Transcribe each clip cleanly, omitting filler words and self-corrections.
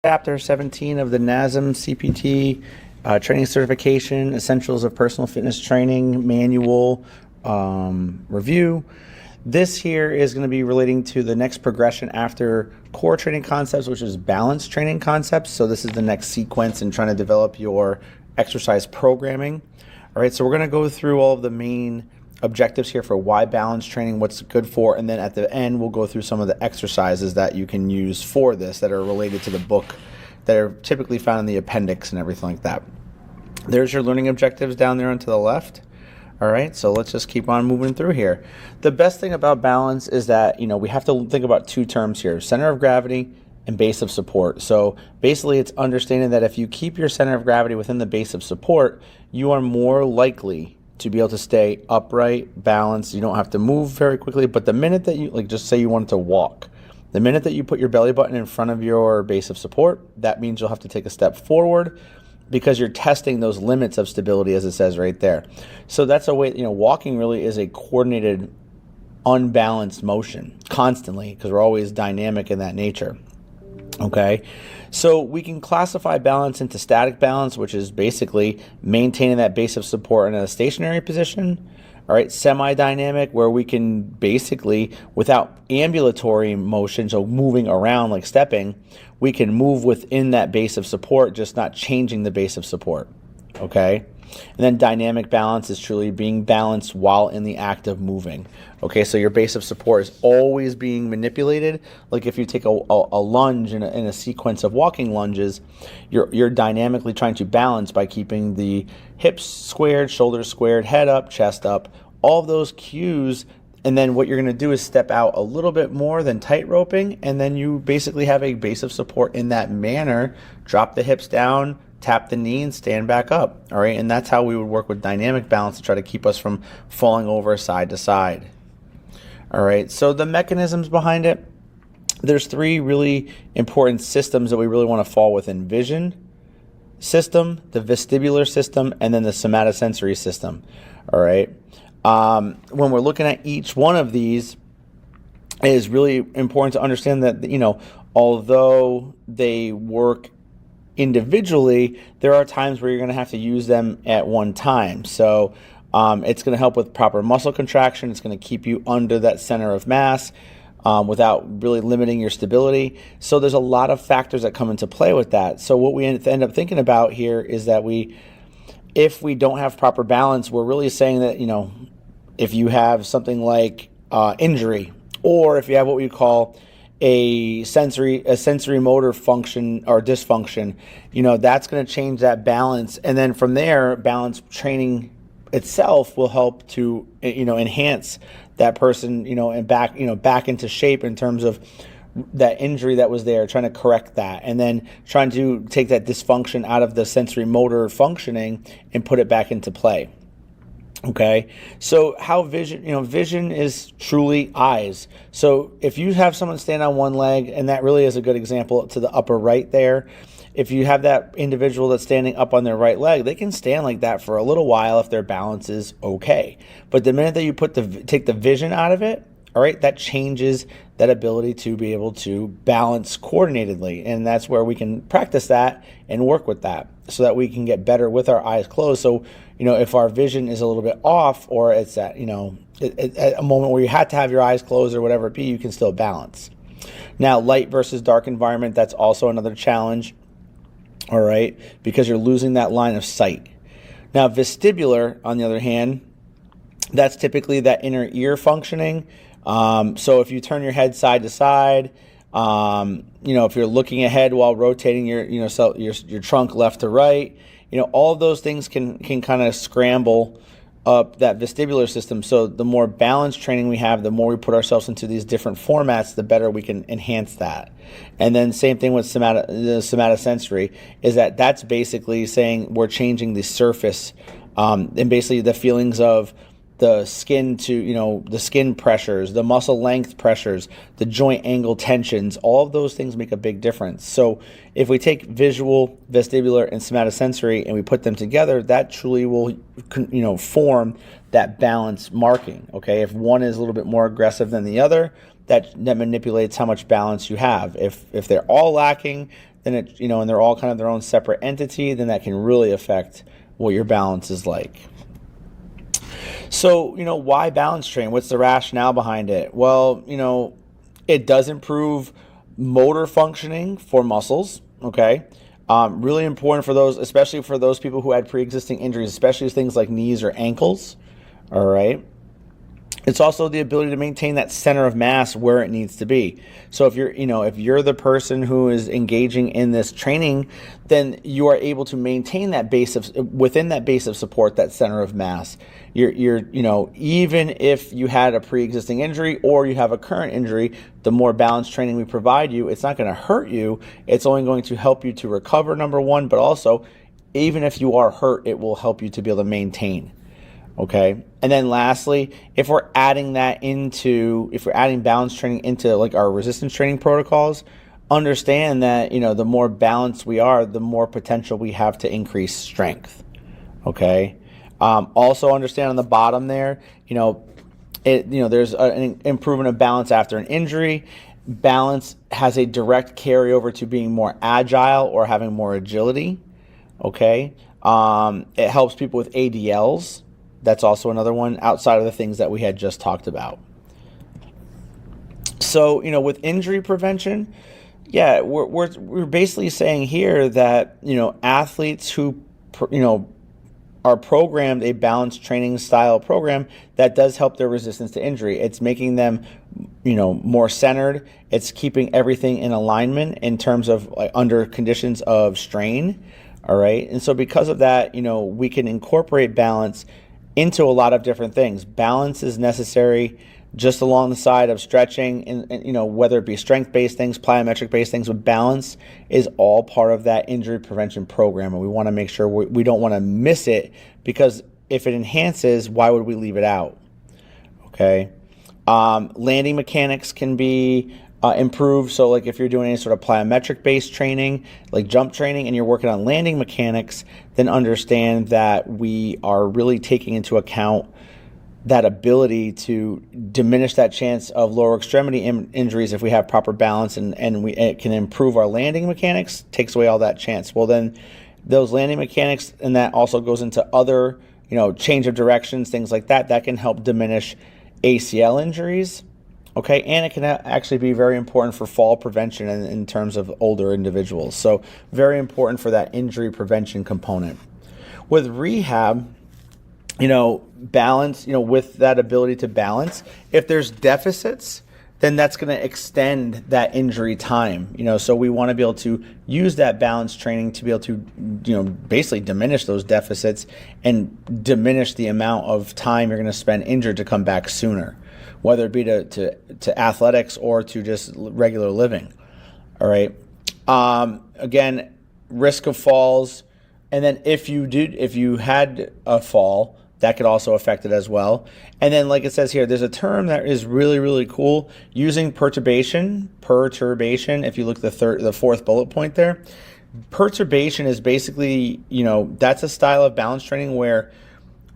Chapter 17 of the Nasm CPT training certification, essentials of personal fitness training manual review. This here is going to be relating to the next progression after core training concepts, which is balanced training concepts. So this is the next sequence in trying to develop your exercise programming. All right, so we're going to go through all of the main objectives here for why balanced training, what's good for, and then at the end we'll go through some of the exercises that you can use for this that are related to the book that are typically found in the appendix and everything like that. There's your learning objectives down there and to the left. All right, so let's just keep on moving through here. The best thing about balance is that, we have to think about two terms here: center of gravity and base of support. So basically it's understanding that if you keep your center of gravity within the base of support, you are more likely to be able to stay upright, balanced. You don't have to move very quickly, but the minute that you, just say you wanted to walk, the minute that you put your belly button in front of your base of support, that means you'll have to take a step forward because you're testing those limits of stability, as it says right there. So that's a way, walking really is a coordinated, unbalanced motion constantly because we're always dynamic in that nature. Okay, so we can classify balance into static balance, which is basically maintaining that base of support in a stationary position. All right, semi-dynamic, where we can basically, without ambulatory motion, so moving around like stepping, we can move within that base of support, just not changing the base of support. Okay, and then dynamic balance is truly being balanced while in the act of moving. Okay, so your base of support is always being manipulated. Like if you take a lunge in a sequence of walking lunges, you're dynamically trying to balance by keeping the hips squared, shoulders squared, head up, chest up, all of those cues. And then what you're going to do is step out a little bit more than tight roping, and then you basically have a base of support in that manner. Drop the hips down, tap the knee, and stand back up. All right, and that's how we would work with dynamic balance to try to keep us from falling over side to side. All right, so the mechanisms behind it, there's three really important systems that we really want to fall within: vision system, the vestibular system, and then the somatosensory system. All right, when we're looking at each one of these, it is really important to understand that, although they work individually, there are times where you're going to have to use them at one time. So it's going to help with proper muscle contraction. It's going to keep you under that center of mass without really limiting your stability. So there's a lot of factors that come into play with that. So what we end up thinking about here is that if we don't have proper balance, we're really saying that, if you have something like injury, or if you have what we call a sensory motor function or dysfunction, that's going to change that balance. And then from there, balance training itself will help to, enhance that person, and back into shape in terms of that injury that was there, trying to correct that, and then trying to take that dysfunction out of the sensory motor functioning and put it back into play. Okay, so how vision, vision is truly eyes. So if you have someone stand on one leg, and that really is a good example to the upper right there, if you have that individual that's standing up on their right leg, they can stand like that for a little while if their balance is okay. But the minute that you take the vision out of it, all right, that changes that ability to be able to balance coordinatedly. And that's where we can practice that and work with that so that we can get better with our eyes closed. So, if our vision is a little bit off, or it's at, at a moment where you have to have your eyes closed or whatever it be, you can still balance. Now, light versus dark environment, that's also another challenge. All right, because you're losing that line of sight. Now, vestibular, on the other hand, that's typically that inner ear functioning. So if you turn your head side to side, if you're looking ahead while rotating your trunk left to right, all of those things can kind of scramble up that vestibular system. So the more balanced training we have, the more we put ourselves into these different formats, the better we can enhance that. And then same thing with the somatosensory, is that's basically saying we're changing the surface and basically the feelings of the skin to, the skin pressures, the muscle length pressures, the joint angle tensions, all of those things make a big difference. So if we take visual, vestibular, and somatosensory and we put them together, that truly will, form that balance marking. Okay, if one is a little bit more aggressive than the other, that manipulates how much balance you have. If they're all lacking, then it, and they're all kind of their own separate entity, then that can really affect what your balance is like. So, why balance train? What's the rationale behind it? Well, it does improve motor functioning for muscles, okay? Really important for those, especially for those people who had pre-existing injuries, especially things like knees or ankles, all right? It's also the ability to maintain that center of mass where it needs to be. So if you're the person who is engaging in this training, then you are able to maintain that within that base of support, that center of mass. Even if you had a pre-existing injury or you have a current injury, the more balanced training we provide you, it's not going to hurt you. It's only going to help you to recover, number one, but also, even if you are hurt, it will help you to be able to maintain. Okay. And then lastly, if we're adding balance training into like our resistance training protocols, understand that, the more balanced we are, the more potential we have to increase strength. Okay. Also understand on the bottom there, there's an improvement of balance after an injury. Balance has a direct carryover to being more agile or having more agility. Okay. It helps people with ADLs. That's also another one outside of the things that we had just talked about. So, with injury prevention, we're basically saying here that, athletes who, are programmed a balanced training style program that does help their resistance to injury. It's making them, more centered. It's keeping everything in alignment in terms of under conditions of strain. All right. And so because of that, we can incorporate balance into a lot of different things. Balance is necessary just along the side of stretching and whether it be strength-based things, plyometric-based things, but balance is all part of that injury prevention program. And we want to make sure we don't want to miss it, because if it enhances, why would we leave it out? Okay. Landing mechanics can be improved. So like if you're doing any sort of plyometric-based training, like jump training, and you're working on landing mechanics, then understand that we are really taking into account that ability to diminish that chance of lower extremity injuries if we have proper balance, and it can improve our landing mechanics, takes away all that chance. Well, then those landing mechanics, and that also goes into other, change of directions, things like that, that can help diminish ACL injuries. Okay, and it can actually be very important for fall prevention in terms of older individuals. So very important for that injury prevention component. With rehab, balance, with that ability to balance, if there's deficits, then that's going to extend that injury time. So we want to be able to use that balance training to be able to, basically diminish those deficits and diminish the amount of time you're going to spend injured to come back sooner, whether it be to athletics or to just regular living. All right. Again, risk of falls. And then if you had a fall, that could also affect it as well. And then, like it says here, there's a term that is really, really cool, using perturbation. If you look at the fourth bullet point there, perturbation is basically, that's a style of balance training where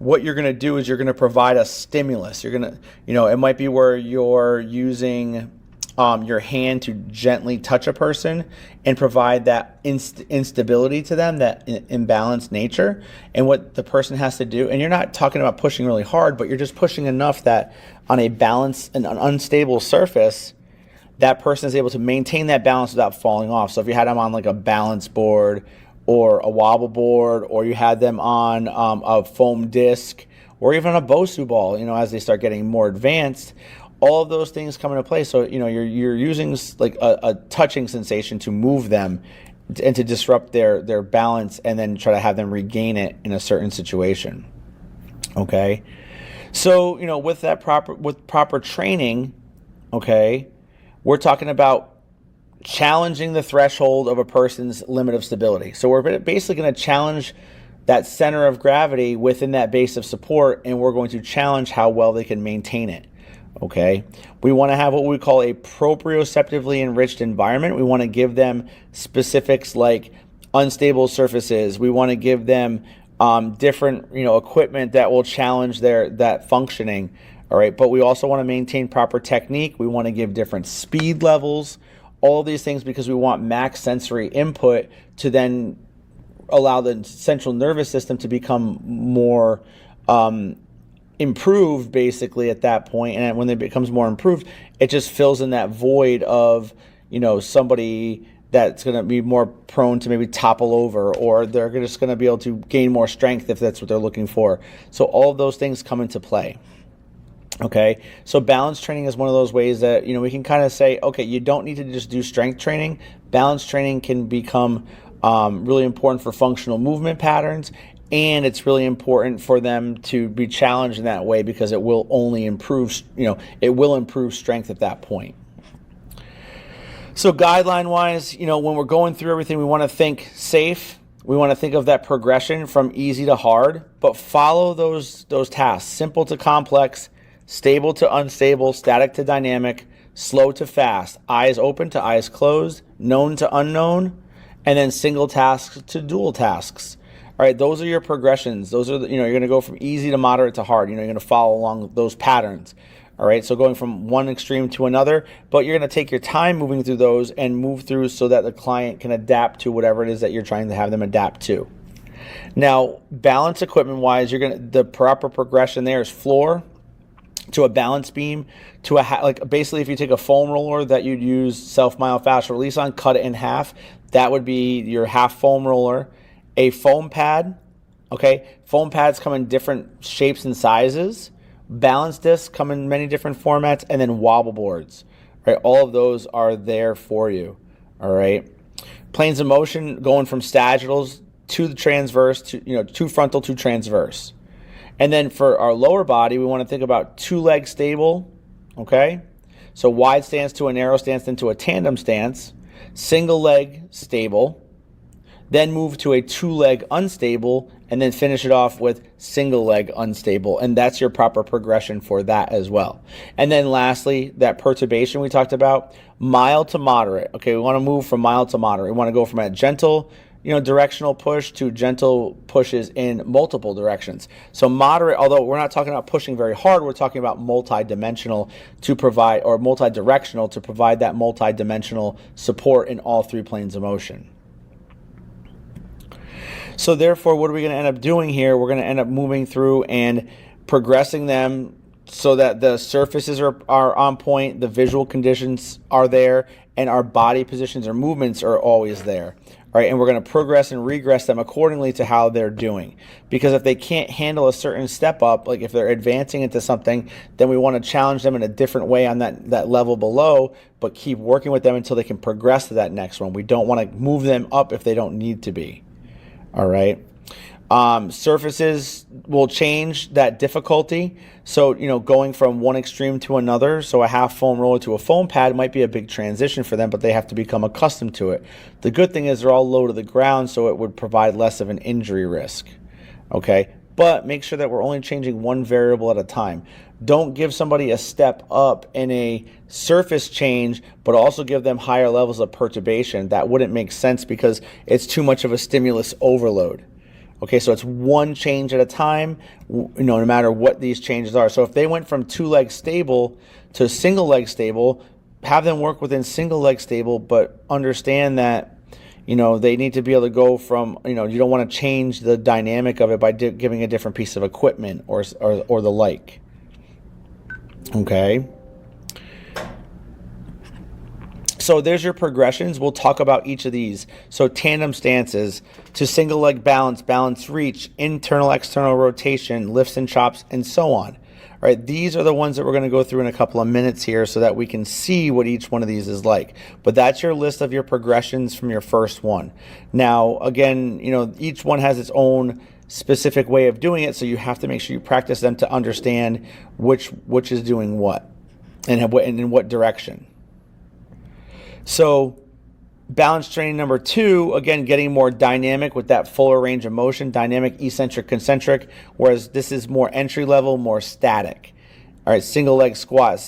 what you're going to do is you're going to provide a stimulus. You're going to, it might be where you're using your hand to gently touch a person and provide that instability to them, that imbalanced nature, and what the person has to do. And you're not talking about pushing really hard, but you're just pushing enough that on an unstable surface, that person is able to maintain that balance without falling off. So if you had them on like a balance board or a wobble board, or you had them on a foam disc, or even a BOSU ball, as they start getting more advanced, all of those things come into play. So, you're using like a touching sensation to move them and to disrupt their balance, and then try to have them regain it in a certain situation. Okay. So, with proper training, okay, we're talking about challenging the threshold of a person's limit of stability. So we're basically going to challenge that center of gravity within that base of support, and we're going to challenge how well they can maintain it. Okay, we want to have what we call a proprioceptively enriched environment. We want to give them specifics like unstable surfaces. We want to give them different, equipment that will challenge that functioning. All right, but we also want to maintain proper technique. We want to give different speed levels. All of these things because we want max sensory input to then allow the central nervous system to become more improved, basically, at that point. And when it becomes more improved, it just fills in that void of, somebody that's going to be more prone to maybe topple over, or they're just going to be able to gain more strength if that's what they're looking for. So all of those things come into play. Okay, so balance training is one of those ways that, we can kind of say, okay, you don't need to just do strength training. Balance training can become really important for functional movement patterns, and it's really important for them to be challenged in that way because it will only improve, it will improve strength at that point. So guideline-wise, when we're going through everything, we want to think safe. We want to think of that progression from easy to hard, but follow those tasks, simple to complex, stable to unstable, static to dynamic, slow to fast, eyes open to eyes closed, known to unknown, and then single tasks to dual tasks. All right, those are your progressions. Those are, you're going to go from easy to moderate to hard. You're going to follow along those patterns. All right, so going from one extreme to another, but you're going to take your time moving through those and move through so that the client can adapt to whatever it is that you're trying to have them adapt to. Now, balance equipment wise, the proper progression there is floor to a balance beam to basically if you take a foam roller that you'd use self-myofascial release on, cut it in half, that would be your half foam roller. A foam pad, okay? Foam pads come in different shapes and sizes. Balance discs come in many different formats, and then wobble boards, right? All of those are there for you, all right? Planes of motion going from sagittals to the transverse, to frontal to transverse. And then for our lower body, we want to think about two-leg stable, okay? So wide stance to a narrow stance, then to a tandem stance, single leg stable, then move to a two-leg unstable, and then finish it off with single leg unstable. And that's your proper progression for that as well. And then lastly, that perturbation we talked about, mild to moderate. Okay, we want to move from mild to moderate. We want to go from a gentle, directional push to gentle pushes in multiple directions. So moderate, although we're not talking about pushing very hard, we're talking about multi-dimensional to provide, or multi-directional to provide that multi-dimensional support in all three planes of motion. So therefore, what are we going to end up doing here? We're going to end up moving through and progressing them so that the surfaces are on point, the visual conditions are there, and our body positions or movements are always there. All right, and we're going to progress and regress them accordingly to how they're doing. Because if they can't handle a certain step up, like if they're advancing into something, then we want to challenge them in a different way on that level below, but keep working with them until they can progress to that next one. We don't want to move them up if they don't need to be. All right. Surfaces will change that difficulty. So, going from one extreme to another, so a half foam roller to a foam pad might be a big transition for them, but they have to become accustomed to it. The good thing is they're all low to the ground, so it would provide less of an injury risk. Okay. But make sure that we're only changing one variable at a time. Don't give somebody a step up in a surface change, but also give them higher levels of perturbation. That wouldn't make sense because it's too much of a stimulus overload. Okay, so it's one change at a time, no matter what these changes are. So if they went from two-leg stable to single-leg stable, have them work within single-leg stable, but understand that, they need to be able to go from, you don't want to change the dynamic of it by giving a different piece of equipment or the like. Okay. So there's your progressions. We'll talk about each of these. So tandem stances to single leg balance, balance reach, internal, external rotation, lifts and chops, and so on. All right, these are the ones that we're going to go through in a couple of minutes here so that we can see what each one of these is like. But that's your list of your progressions from your first one. Now, again, each one has its own specific way of doing it, so you have to make sure you practice them to understand which is doing what and in what direction. So balance training number 2, again, getting more dynamic with that fuller range of motion, dynamic, eccentric, concentric, whereas this is more entry level, more static. All right, single leg squat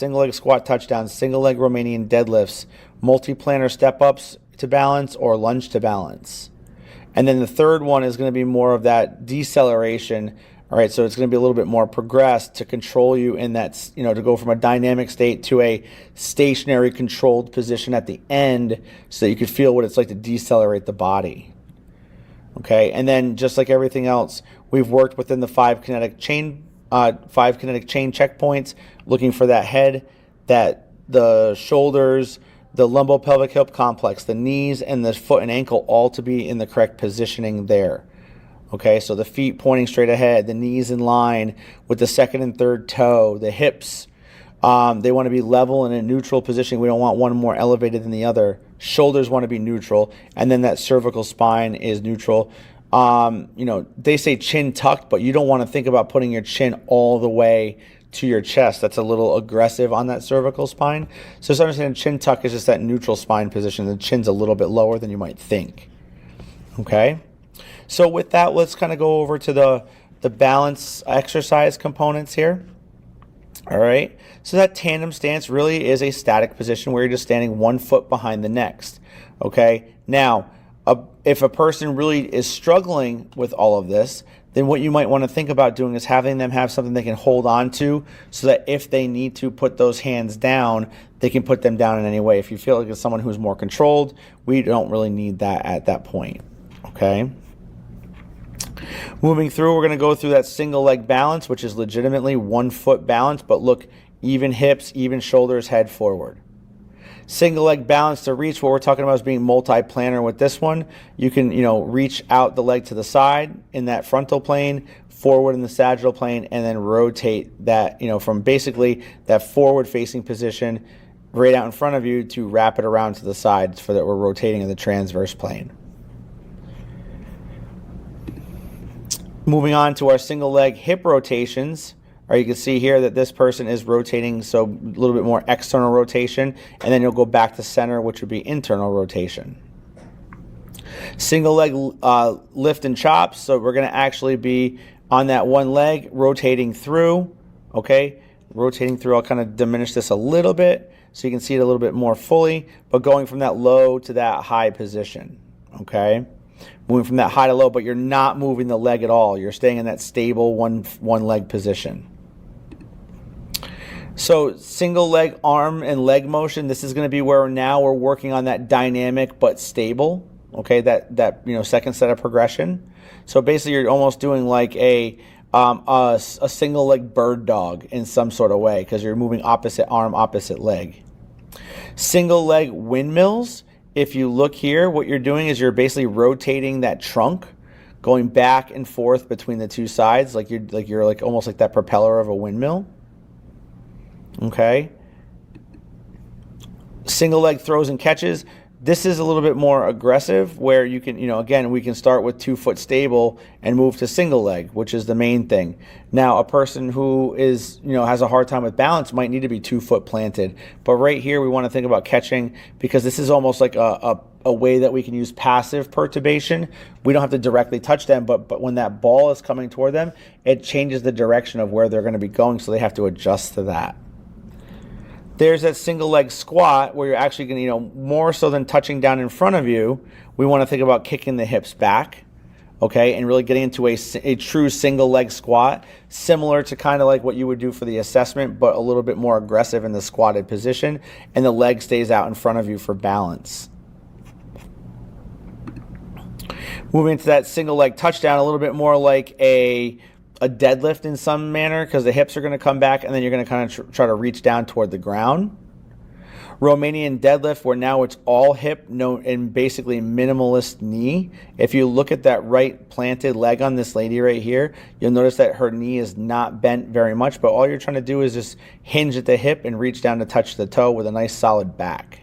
touchdowns, single leg Romanian deadlifts, multi-planar step ups to balance or lunge to balance. And then the third one is going to be more of that deceleration, All right, so it's going to be a little bit more progressed to control you in that, to go from a dynamic state to a stationary controlled position at the end so that you could feel what it's like to decelerate the body. Okay, and then just like everything else, we've worked within the five kinetic chain checkpoints, looking for that head, the shoulders, the lumbopelvic hip complex, the knees, and the foot and ankle all to be in the correct positioning there. Okay, so the feet pointing straight ahead, the knees in line with the second and third toe, the hips, they want to be level and in neutral position. We don't want one more elevated than the other. Shoulders want to be neutral, and then that cervical spine is neutral. They say chin tucked, but you don't want to think about putting your chin all the way to your chest. That's a little aggressive on that cervical spine. So just understand chin tuck is just that neutral spine position. The chin's a little bit lower than you might think. Okay? So with that, let's kind of go over to the balance exercise components here. All right? So that tandem stance really is a static position where you're just standing one foot behind the next. Okay? Now, if a person really is struggling with all of this, then what you might want to think about doing is having them have something they can hold on to so that if they need to put those hands down, they can put them down in any way. If you feel like it's someone who's more controlled, we don't really need that at that point. Okay? Moving through, we're going to go through that single leg balance, which is legitimately 1 foot balance, but look, even hips, even shoulders, head forward. Single leg balance to reach, what we're talking about is being multi-planar with this one. You can, reach out the leg to the side in that frontal plane, forward in the sagittal plane, and then rotate that, from basically that forward facing position right out in front of you to wrap it around to the side so that we're rotating in the transverse plane. Moving on to our single leg hip rotations. Or you can see here that this person is rotating, so a little bit more external rotation, and then you'll go back to center, which would be internal rotation. Single leg lift and chops, so we're going to actually be on that one leg, rotating through, okay? Rotating through, I'll kind of diminish this a little bit so you can see it a little bit more fully, but going from that low to that high position, okay? Moving from that high to low, but you're not moving the leg at all. You're staying in that stable one leg position. So single leg arm and leg motion, this is going to be where now we're working on that dynamic but stable, okay, that second set of progression. So basically you're almost doing like a single leg bird dog in some sort of way because you're moving opposite arm, opposite leg. Single leg windmills, if you look here, what you're doing is you're basically rotating that trunk, going back and forth between the two sides, like you're almost like that propeller of a windmill. Okay. Single leg throws and catches. This is a little bit more aggressive where you can, again, we can start with 2 foot stable and move to single leg, which is the main thing. Now, a person who is, has a hard time with balance might need to be 2 foot planted. But right here, we want to think about catching because this is almost like a way that we can use passive perturbation. We don't have to directly touch them, but when that ball is coming toward them, it changes the direction of where they're going to be going, so they have to adjust to that. There's that single leg squat where you're actually going to, more so than touching down in front of you, we want to think about kicking the hips back, okay, and really getting into a true single leg squat, similar to kind of like what you would do for the assessment, but a little bit more aggressive in the squatted position, and the leg stays out in front of you for balance. Moving into that single leg touchdown, a little bit more like a deadlift in some manner because the hips are going to come back and then you're going to kind of try to reach down toward the ground. Romanian deadlift where now it's all hip and basically minimalist knee. If you look at that right planted leg on this lady right here, you'll notice that her knee is not bent very much, but all you're trying to do is just hinge at the hip and reach down to touch the toe with a nice solid back.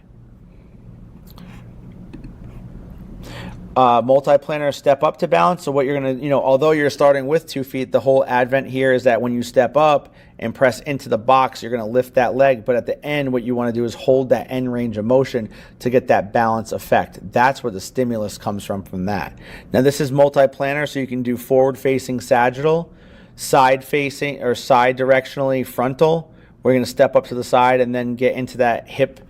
Multi-planar step up to balance. So what you're going to, although you're starting with 2 feet, the whole advent here is that when you step up and press into the box, you're going to lift that leg. But at the end, what you want to do is hold that end range of motion to get that balance effect. That's where the stimulus comes from that. Now this is multi-planar, so you can do forward-facing sagittal, side-facing or side directionally frontal. We're going to step up to the side and then get into that hip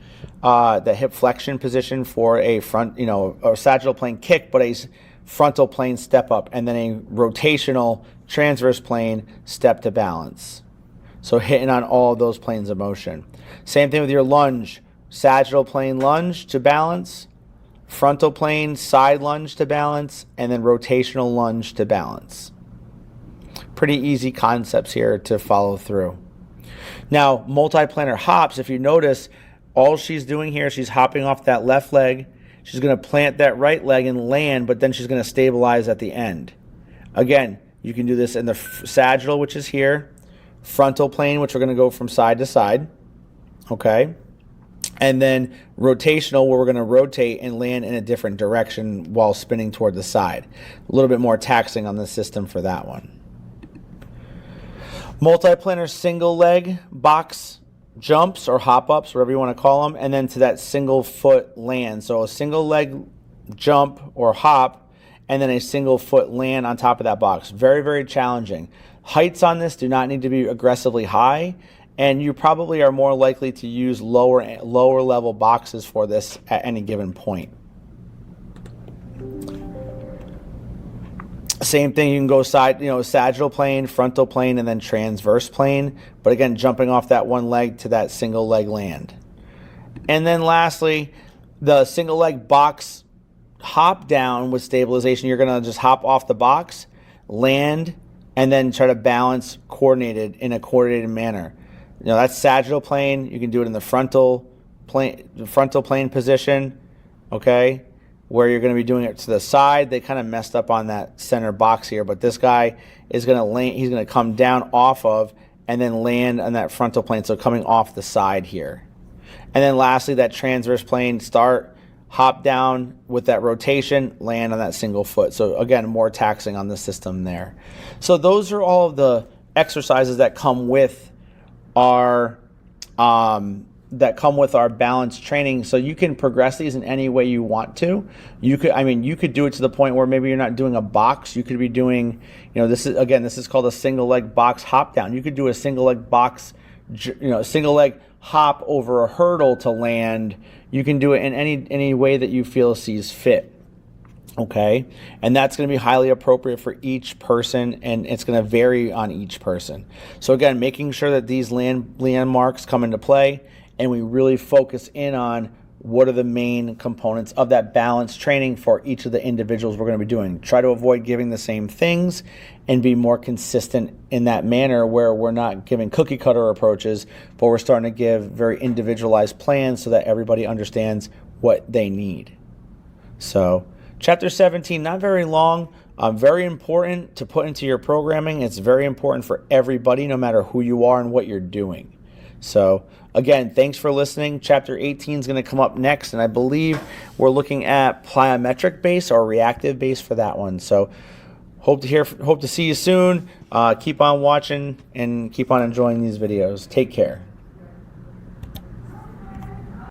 flexion position for a front, a sagittal plane kick, but a frontal plane step up, and then a rotational transverse plane step to balance. So hitting on all of those planes of motion. Same thing with your lunge. Sagittal plane lunge to balance, frontal plane side lunge to balance, and then rotational lunge to balance. Pretty easy concepts here to follow through. Now, multi-planar hops, if you notice, all she's doing here, she's hopping off that left leg. She's going to plant that right leg and land, but then she's going to stabilize at the end. Again, you can do this in the sagittal, which is here, frontal plane, which we're going to go from side to side, okay? And then rotational, where we're going to rotate and land in a different direction while spinning toward the side. A little bit more taxing on the system for that one. Multiplanar single leg box jumps or hop ups, whatever you want to call them, and then to that single foot land. So a single leg jump or hop, and then a single foot land on top of that box. Very, very challenging. Heights on this do not need to be aggressively high, and you probably are more likely to use lower level boxes for this at any given point. Same thing, you can go sagittal plane, frontal plane, and then transverse plane. But again, jumping off that one leg to that single leg land. And then lastly, the single leg box hop down with stabilization. You're going to just hop off the box, land, and then try to balance in a coordinated manner. That's sagittal plane. You can do it in the frontal plane position, okay? Where you're going to be doing it to the side. They kind of messed up on that center box here, but this guy is going to land, he's going to come down off of and then land on that frontal plane, so coming off the side here. And then lastly, that transverse plane, start, hop down with that rotation, land on that single foot. So again, more taxing on the system there. So those are all of the exercises that come with our balance training. So you can progress these in any way you want to. You could do it to the point where maybe you're not doing a box. You could be doing, this is called a single leg box hop down. You could do a single leg box, single leg hop over a hurdle to land. You can do it in any way that you feel sees fit. Okay, and that's going to be highly appropriate for each person, and it's going to vary on each person. So again, making sure that these landmarks come into play, and we really focus in on what are the main components of that balance training for each of the individuals we're going to be doing. Try to avoid giving the same things and be more consistent in that manner, where we're not giving cookie cutter approaches, but we're starting to give very individualized plans so that everybody understands what they need. So Chapter 17, not very long, very important to put into your programming. It's very important for everybody, no matter who you are and what you're doing. So again, thanks for listening. Chapter 18 is going to come up next, and I believe we're looking at plyometric base or reactive base for that one. So hope to see you soon. Keep on watching and keep on enjoying these videos. Take care.